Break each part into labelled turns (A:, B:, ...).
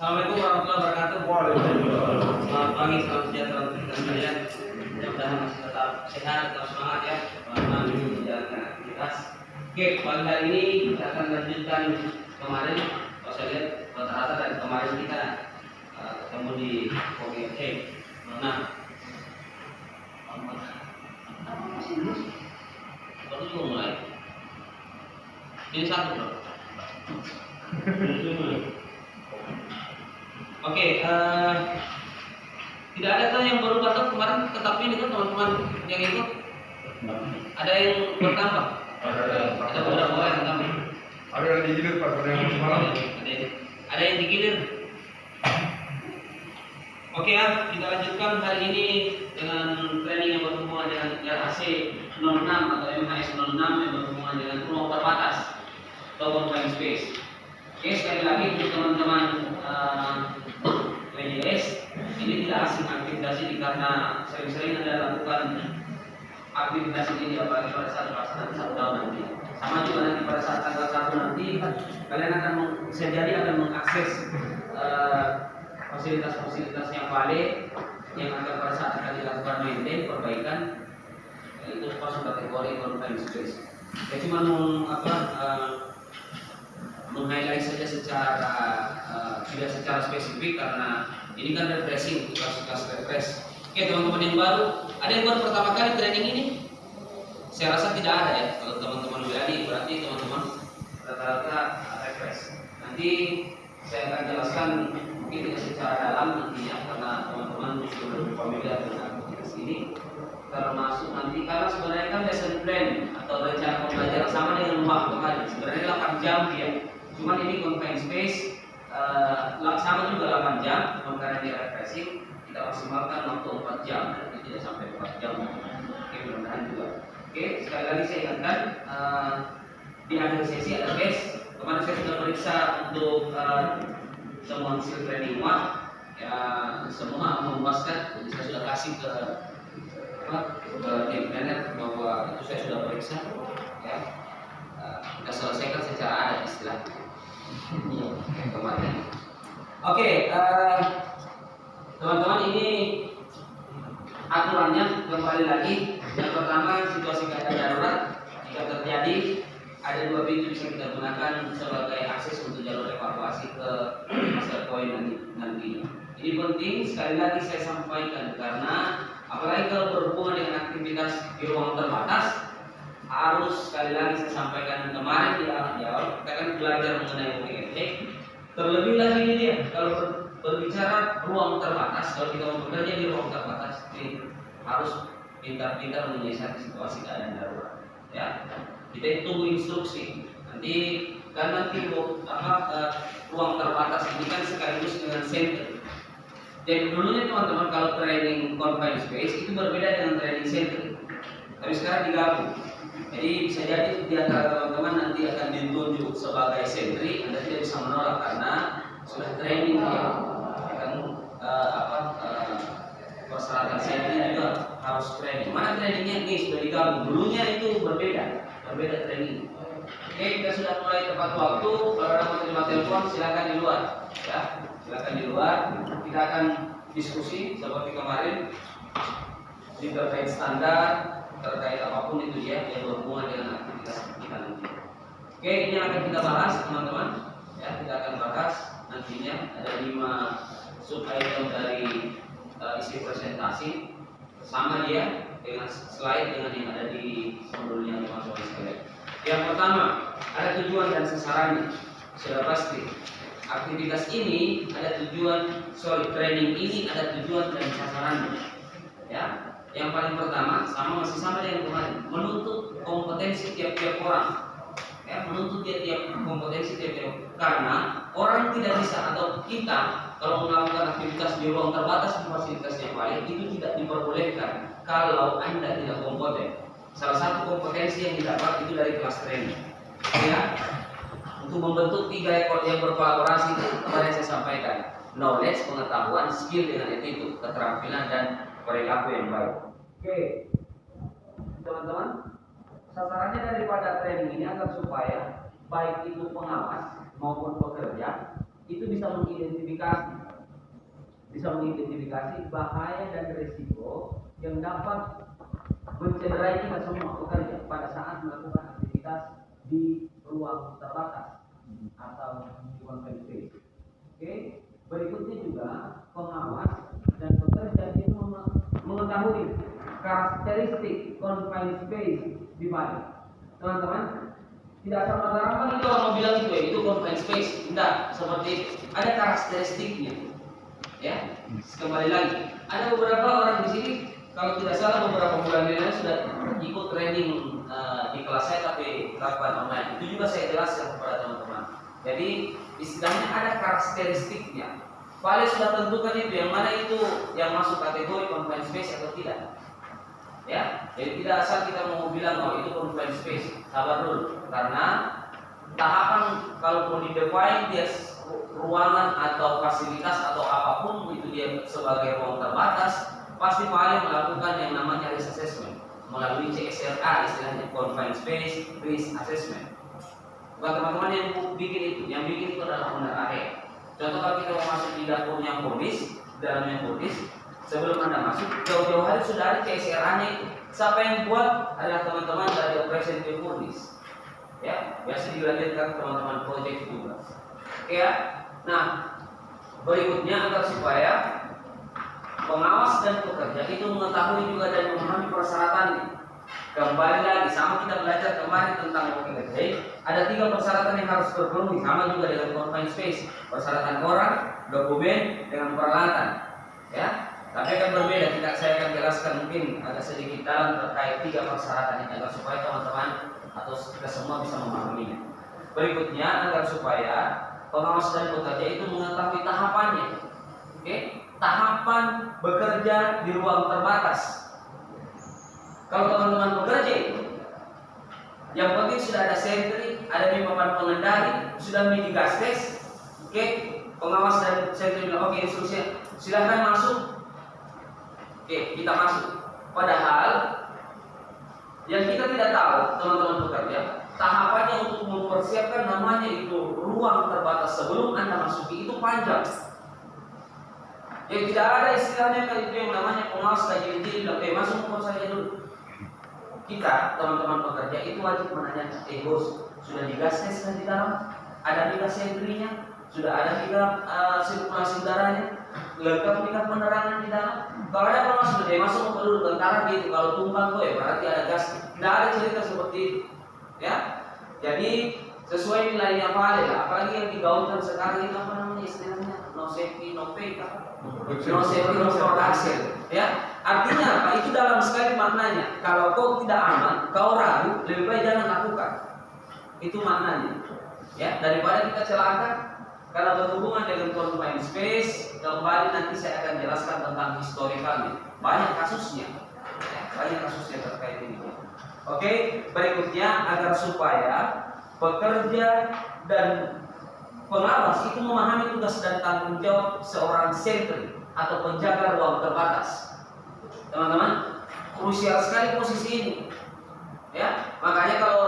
A: Assalamualaikum warahmatullahi wabarakatuh. Selamat pagi, salam sejahtera untuk kita sekalian. Mudah-mudahan masih tetap sehat, tetap semangat ya, teman-teman menjalankan aktivitas. Oke, pagi hari ini kita akan lanjutkan kemarin. Kalau saya lihat rata-rata dari kemarin kita ketemu di OGC. Nah, baru juga mulai. Ini satu bro. Oke, tidak ada kan yang baru datang kemarin, tetapi ini kan teman-teman yang ikut ada yang bertambah. Ada beberapa orang yang tambah.
B: Ada yang digilir Pak, ada yang semalam.
A: Ada yang digilir. Oke ya, kita lanjutkan hari ini dengan training yang berhubungan dengan RAC 06 atau MHS 06 yang berhubungan dengan ruang terbatas atau confined space. Oke, sekali lagi untuk teman-teman PJS ini tidak asing aktivitas ini karena sering-sering Anda lakukan aktivitas ini apalagi pada saat pelaksanaan 1 tahun nanti. Sama juga nanti pada saat tanggal 1 nanti kalian akan bisa jadi akan mengakses fasilitas-fasilitas yang valid yang akan pada saat akan dilakukan maintain perbaikan itu masuk kategori confined space. Saya cuma meng-highlight saja secara tidak secara spesifik karena ini kan refreshing, tugas-tugas refresh. Oke teman-teman yang baru, ada yang baru pertama kali training ini? Saya rasa tidak ada ya. Kalau teman-teman berani berarti teman-teman rata-rata refresh. Nanti saya akan jelaskan mungkin tidak secara dalam nantinya karena teman-teman sudah familiar dengan aktivitas ini. Termasuk nanti karena sebenarnya kan lesson plan atau rencana pembelajaran sama dengan rumah kemarin. Sebenarnya 8 jam dia. Cuman ini confined space sama juga 8 jam, cuma karena dia refreshing kita maksimalkan waktu 4 jam, jadi tidak sampai 4 jam. Oke, mudah-mudahan juga. Oke, sekali lagi saya ingatkan di akhir sesi ada tes. Kemarin saya sudah periksa untuk semua hasil training ya semua memuaskan, jadi saya sudah kasih ke tim planner bahwa itu saya sudah periksa ya. Kita selesaikan secara adat istilahnya. Kemarin. Oke, teman-teman ini aturannya kembali lagi. Yang pertama situasi keadaan darurat jika terjadi ada 2 pintu bisa kita gunakan sebagai akses untuk jalur evakuasi ke master point nanti. Ini penting sekali lagi saya sampaikan karena apalagi kalau berhubungan dengan aktivitas di ruang terbatas harus sekali lagi saya sampaikan kemarin di awal kita kan belajar mengenai OGC. Terlebih lagi ini dia kalau berbicara ruang terbatas, kalau kita mau bekerja di ruang terbatas ini harus pintar-pintar menyelesaikan situasi keadaan darurat ya. Kita tunggu instruksi nanti kan nanti ruang terbatas ini kan sekaligus dengan center. Jadi dulunya teman-teman kalau training confined space itu berbeda dengan training center, tapi sekarang digabung. Jadi bisa jadi di antara teman-teman nanti akan ditunjuk sebagai sentri, Anda tidak bisa menolak karena sudah training dia. Kan persyaratan sentri juga harus training. Mana trainingnya ini sudah digabung. Dulunya itu berbeda training. Oke, kita sudah mulai tepat waktu. Kalau ada mau terima telepon silakan di luar. Ya, silakan di luar. Kita akan diskusi seperti kemarin di terkait standar. Terkait apapun itu ya yang berhubungan dengan aktivitas kita nanti. Oke, ini yang akan kita bahas teman-teman. Ya, kita akan bahas nantinya ada 5 sub item dari isi presentasi. Sama dia dengan slide dengan yang ada di modulnya teman-teman sekalian. Yang pertama ada tujuan dan sasarannya. Sudah pasti. Aktivitas ini ada training ini ada tujuan dan sasarannya. Ya. Yang paling pertama masih sama dengan kemarin, menuntut kompetensi tiap-tiap orang. Ya, menuntut tiap-tiap kompetensi tiap-tiap karena orang tidak bisa atau kita kalau melakukan aktivitas di ruang terbatas di fasilitas yang lain itu tidak diperbolehkan kalau Anda tidak kompeten. Salah satu kompetensi yang didapat itu dari kelas training. Ya, untuk membentuk 3 ekor yang berkolaborasi itu kemarin saya sampaikan. Knowledge, pengetahuan, skill dengan attitude, keterampilan dan perilaku yang baik. Oke, teman-teman, sasarannya daripada training ini agar supaya baik itu pengawas maupun pekerja itu bisa mengidentifikasi bahaya dan risiko yang dapat mencederai kita semua pekerja pada saat melakukan aktivitas di ruang terbatas atau di open space. Oke, berikutnya juga pengawas dan pekerja itu mengetahui karakteristik confined space di mana. Teman-teman, tidak sama-sama itu orang mau bilang itu confined space. Tidak, seperti itu. Ada karakteristiknya. Ya, kembali lagi. Ada beberapa orang di sini, kalau tidak salah beberapa bulan ini sudah ikut training di kelas saya tapi lakukan online. Itu juga saya jelaskan kepada teman-teman. Jadi istilahnya ada karakteristiknya. Vale sudah tentukan itu yang mana itu yang masuk kategori confined space atau tidak. Ya, jadi tidak asal kita mau bilang oh itu confined space. Sabar dulu, karena tahapan kalau mau di-define dia ruangan atau fasilitas atau apapun itu dia sebagai ruang terbatas, pasti Vale melakukan yang namanya risk assessment melalui CSRA, istilahnya confined space risk assessment. Bukan teman-teman yang bikin itu, yang bikin itu adalah owner area. Contoh kalau kita mau masuk di dapurnya Polis, dalamnya Polis, sebelum Anda masuk, jauh-jauh hari sudah ada CSRA-nya itu. Siapa yang buat adalah teman-teman dari operation di Polis. Ya, biasa dilanjutkan teman-teman project juga. Oke ya. Nah, berikutnya agar supaya pengawas dan pekerja itu mengetahui juga dan memahami persyaratannya. Kembali lagi sama kita belajar kemarin tentang working holiday, ada 3 persyaratan yang harus terpenuhi, sama juga dengan confined space. Persyaratan orang, dokumen, dengan peralatan. Ya, tapi akan berbeda. Saya akan jelaskan mungkin agak sedikit dalam terkait 3 persyaratan ini agar supaya teman-teman atau kita semua bisa memahaminya. Berikutnya agar supaya pengawas dan pekerja itu mengetahui tahapannya. Oke, tahapan bekerja di ruang terbatas. Kalau teman-teman bekerja itu, yang penting sudah ada sentri, ada di papan pengendali, sudah mini gas test. Oke, pengawas dan sentri bilang oke instruksinya silahkan masuk. Oke, kita masuk. Padahal yang kita tidak tahu teman-teman bekerja, tahapannya untuk mempersiapkan namanya itu ruang terbatas sebelum Anda masuki itu panjang. Yang tidak ada istilahnya kali itu yang namanya pengawas kajian bilang masuk ke saya dulu. Kita teman-teman pekerja itu wajib menanyakan, bos sudah digasnya sudah di dalam, ada digas sentrinya, sudah ada digas sirkulasi udaranya, lengkap digas penerangan di dalam. Kalau ada pengawas sudah masuk ke dulu tentara gitu, kalau tumpang berarti ada gas. Tidak ada cerita seperti itu, ya. Jadi sesuai nilainya Vale lah, apalagi yang digaungkan sekarang itu apa namanya istilahnya no safety no pay, no safety no production, ya. Artinya apa? Itu dalam sekali maknanya. Kalau kau tidak aman, kau ragu, lebih baik jangan lakukan. Itu maknanya. Ya, daripada kita celaka karena berhubungan dengan confined space. Kembali nanti saya akan jelaskan tentang historikalnya. Banyak kasusnya. Ya, banyak kasusnya terkait ini. Oke, berikutnya agar supaya pekerja dan pengawas itu memahami tugas dan tanggung jawab seorang sentri atau penjaga ruang terbatas. Teman-teman, krusial sekali posisi ini. Ya, makanya kalau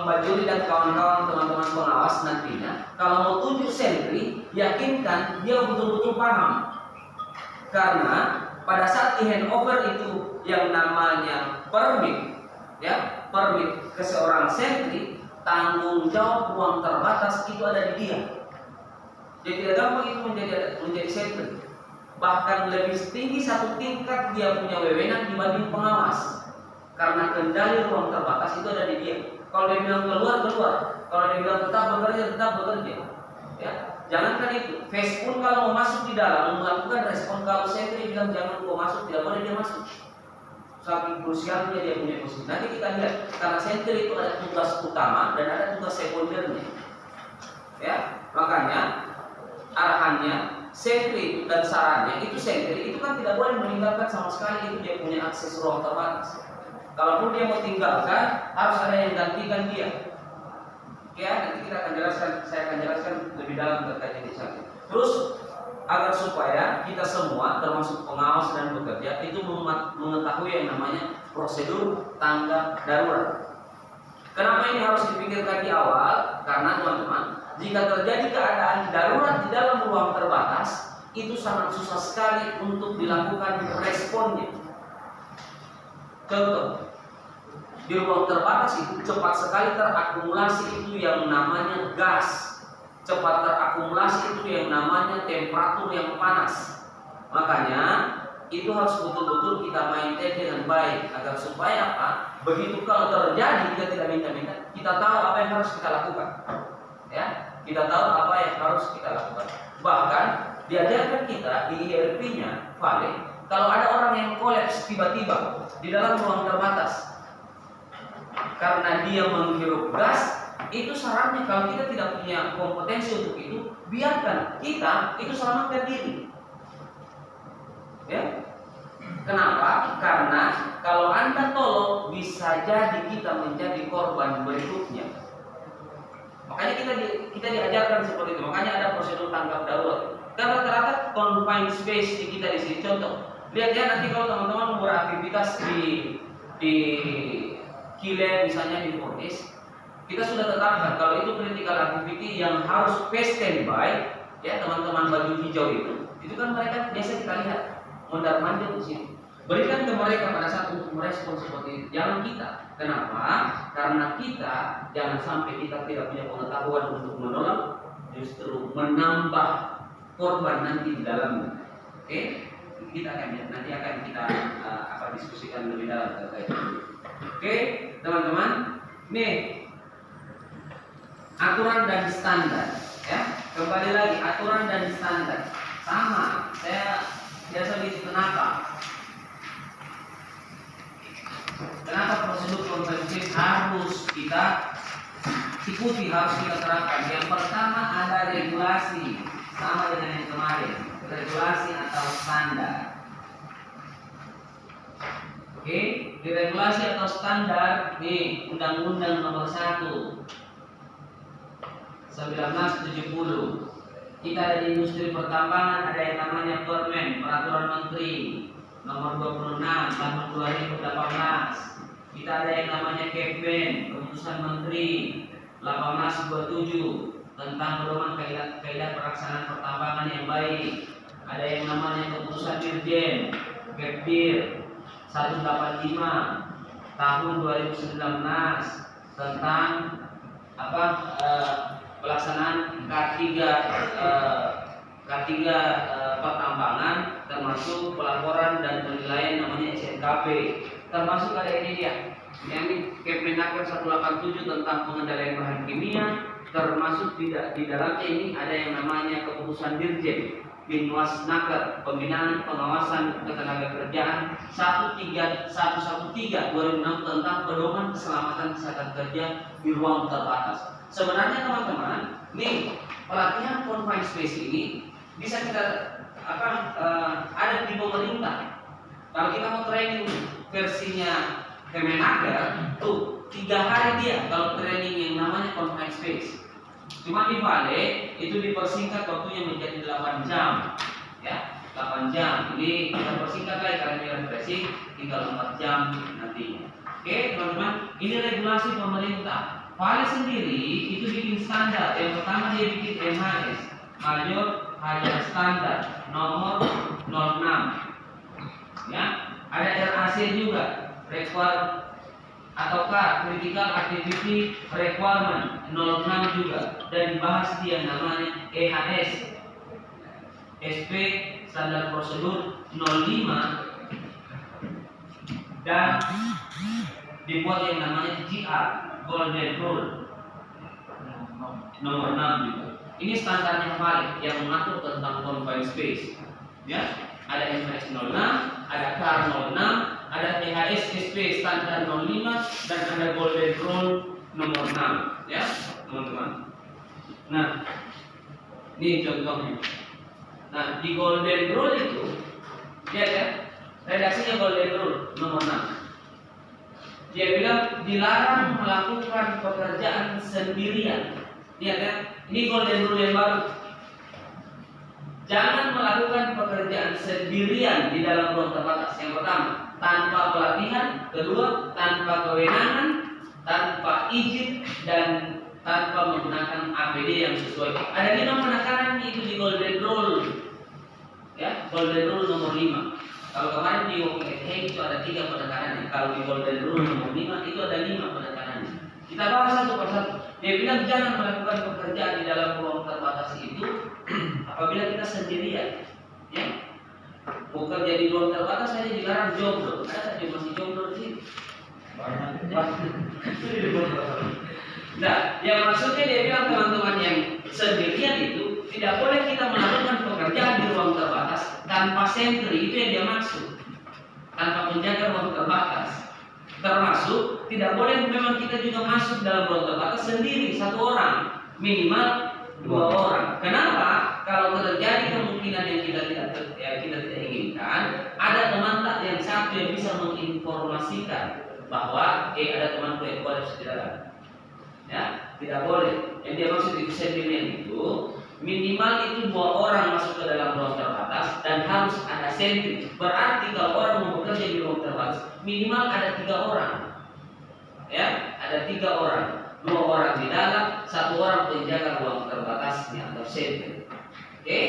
A: Mbak Juli dan kawan-kawan teman-teman pengawas nantinya, kalau mau tunjuk sentri, yakinkan dia betul-betul paham. Karena pada saat di handover itu yang namanya permit, ya, permit ke seorang sentri, tanggung jawab ruang terbatas itu ada di dia. Jadi tidak gampang itu menjadi sentri. Bahkan lebih tinggi 1 tingkat dia punya wewenang dibanding pengawas. Karena kendali ruang terbatas itu ada di dia. Kalau dia bilang keluar, kalau dia bilang tetap bekerja. Ya, jangankan itu. Face pun kalau mau masuk di dalam melakukan respon, kalau sentri bilang jangan kau masuk, tidak boleh dia masuk. Saking krusialnya dia punya posisi. Nanti kita lihat karena sentri itu ada tugas utama dan ada tugas sekundernya. Ya, makanya arahannya sentri dan sarannya itu sentri itu kan tidak boleh meninggalkan sama sekali, itu dia punya akses ruang terbatas. Kalaupun dia mau tinggalkan, harus ada yang gantikan dia. Ya, nanti kita akan jelaskan, saya akan jelaskan lebih dalam terkait ini. Terus agar supaya kita semua termasuk pengawas dan pekerja itu mengetahui yang namanya prosedur tanggap darurat. Kenapa ini harus dipikirkan di awal? Karena teman-teman, jika terjadi keadaan darurat di dalam ruang terbatas, itu sangat susah sekali untuk dilakukan responnya. Contoh, di ruang terbatas itu cepat sekali terakumulasi itu yang namanya gas, cepat terakumulasi itu yang namanya temperatur yang panas. Makanya itu harus betul-betul kita maintain dengan baik agar supaya apa? Begitu kalau terjadi kita tidak minta-minta, kita tahu apa yang harus kita lakukan. Ya, kita tahu apa yang harus kita lakukan. Bahkan diajarkan kita di IRP-nya, Vale, kalau ada orang yang kolaps tiba-tiba di dalam ruang terbatas karena dia menghirup gas, itu sarannya kalau kita tidak punya kompetensi untuk itu, biarkan kita itu selamatkan diri. Ya, kenapa? Karena kalau Anda tolong, bisa jadi kita menjadi korban berikutnya. Makanya kita diajarkan seperti itu. Makanya ada prosedur tanggap darurat. Karena rata-rata confined space di kita di sini. Contoh, lihat ya nanti kalau teman-teman beraktivitas di kilen misalnya di Fortis, kita sudah tetapkan kalau itu critical activity yang harus standby, ya teman-teman baju hijau itu kan mereka biasa kita lihat mondar-mandir di sini. Berikan ke mereka pada saat untuk merespon seperti itu. Jangan kita. Kenapa? Karena kita jangan sampai kita tidak punya pengetahuan untuk menolong, justru menambah korban nanti di dalamnya. Oke? Kita akan lihat nanti akan kita akan diskusikan lebih dalam terkait itu. Oke, teman-teman. Nih, aturan dan standar. Ya, kembali lagi aturan dan standar. Sama. Saya biasa bikin kenapa? Kenapa prosedur konvensi harus kita ikuti, harus kita terapkan? Yang pertama ada regulasi, sama dengan yang kemarin, regulasi atau standar. Oke, di regulasi atau standar di Undang-Undang Nomor 1 1970, kita ada di industri pertambangan ada yang namanya Permen, Peraturan Menteri Nomor 26 Tahun 2018. Kita ada yang namanya Kepmen, Keputusan Menteri 1827 tentang pedoman kaidah pelaksanaan pertambangan yang baik. Ada yang namanya Keputusan Dirjen, Kepdir 185 Tahun 2019 tentang pelaksanaan K3 pertambangan, termasuk pelaporan dan penilaian namanya SNKP. Termasuk ada ini dia, yang Kemenaker 187 tentang pengendalian bahan kimia, termasuk di dalamnya ini ada yang namanya Keputusan Dirjen Binwasnaker, Pembinaan Pengawasan Ketenagakerjaan 113 2006 tentang pedoman keselamatan kesehatan kerja di ruang terbatas. Sebenarnya teman-teman, nih pelatihan confined space ini bisa kita ada di pemerintah. Kalau kita mau training versinya Kemenaker, tuh 3 hari dia kalau training yang namanya confined space. Cuma di Vale itu dipersingkat waktunya menjadi 8 jam, ya 8 jam. Jadi kita persingkat lagi karena ini refreshing, tinggal 4 jam nantinya. Oke teman-teman, ini regulasi pemerintah. Vale sendiri itu bikin standar. Yang pertama dia bikin MHS, Mayor Hajar Standar nomor 06. Ya, ada RAC juga, require ataukah critical activity requirement 06 juga, dan dibahas dia namanya EHS, SP standar prosedur 05, dan dibuat yang namanya GR Golden Rule nomor 6 juga. Ini standarnya Vale yang mengatur tentang confined space. Ya, ada MHS 06, ada KAR 06, ada EHS SP standar 05, dan ada Golden Rule nomor 6. Ya, teman-teman. Nah, ini contohnya. Nah, di Golden Rule itu, lihat ya, redaksinya Golden Rule nomor 6. Dia bilang dilarang melakukan pekerjaan sendirian. Lihat ya, ini Golden Rule yang baru. Jangan melakukan pekerjaan sendirian di dalam ruang terbatas. Yang pertama, tanpa pelatihan. Kedua, tanpa kewenangan, tanpa izin, dan tanpa menggunakan APD yang sesuai. Ada 5 penekanan itu di golden rule, ya, golden rule nomor 5. Kalau kemarin di walking at home itu ada 3 penekanannya. Kalau di golden rule nomor 5 itu ada 5 penekanannya. Kita bahas satu persatu. Dia bilang jangan melakukan pekerjaan di dalam ruang terbatas itu apabila kita sendirian, ya. Bekerja di ruang terbatas saja dilarang jomblo. Ada dia masih jomblo di sini. Nah, yang maksudnya dia bilang teman-teman yang sendirian itu tidak boleh kita melakukan pekerjaan di ruang terbatas tanpa sentri, itu yang dia maksud. Tanpa penjaga ruang terbatas. Termasuk tidak boleh memang kita juga masuk dalam ruang terbatas sendiri, 1 orang, minimal 2 orang. Kenapa? Kalau terjadi kemungkinan yang kita tidak inginkan, ada teman tak yang satu yang bisa menginformasikan bahwa ada temanku yang kolaps di dalam. Ya, tidak boleh. Yang dia maksud di sendirian itu minimal itu 2 orang masuk ke dalam ruang terbatas dan harus ada sentri. Berarti kalau orang mau bekerja di ruang terbatas minimal ada 3 orang. Ya, ada 3 orang. 2 orang di dalam, 1 orang penjaga ruang terbatasnya atau sentri. Oke.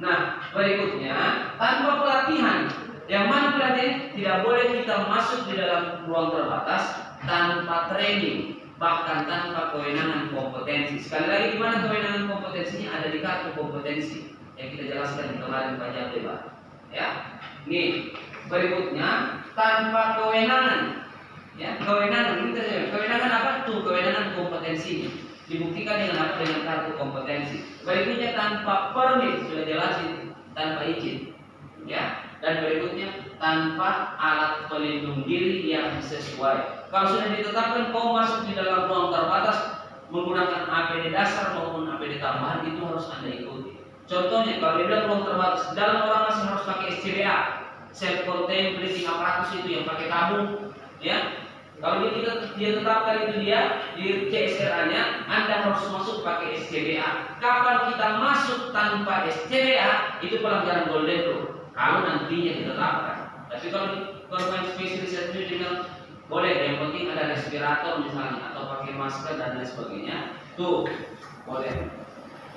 A: Nah, berikutnya tanpa pelatihan. Yang mana pelatihan? Tidak boleh kita masuk di dalam ruang terbatas tanpa training, bahkan tanpa kewenangan kompetensi. Sekali lagi, di mana kewenangan kompetensinya? Ada di kartu kompetensi yang kita jelaskan kemarin Pak Jabeba. Ya, nih berikutnya tanpa kewenangan. Ya, kewenangan kita saja. Kewenangan apa tuh? Kewenangan kompetensinya dibuktikan dengan apa? Dengan kartu kompetensi. Berikutnya tanpa permit, sudah jelas itu, tanpa izin. Ya, dan berikutnya tanpa alat pelindung diri yang sesuai. Kalau sudah ditetapkan kau masuk di dalam ruang terbatas menggunakan APD dasar maupun APD tambahan, itu harus Anda ikuti. Contohnya kalau dia bilang ruang terbatas, dalam orang masih harus pakai SCBA, self contained breathing apparatus itu yang pakai tabung, ya. Kalau dia tetapkan itu dia di CSRA-nya, Anda harus masuk pakai SCBA. Kapan kita masuk tanpa SCBA, itu pelanggaran golden rule. Kalau nantinya ditetapkan. Tapi kalau di confined space research itu dengan boleh, yang penting ada respirator misalnya atau pakai masker dan lain sebagainya, tuh boleh.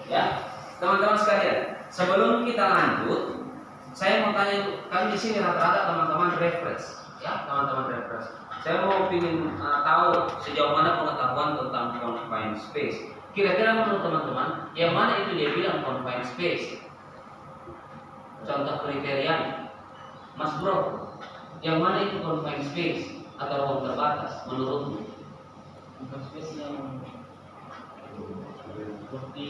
A: Ya, teman-teman sekalian, sebelum kita lanjut, saya mau tanya, kami di sini rata-rata teman-teman reference, ya, teman-teman reference. Saya mau ingin tahu sejauh mana pengetahuan tentang confined space. Kira-kira menurut teman-teman, yang mana itu dia bilang confined space? Contoh kriteria, Mas Bro, yang mana itu confined space atau ruang terbatas menurutmu?
C: Confined space yang seperti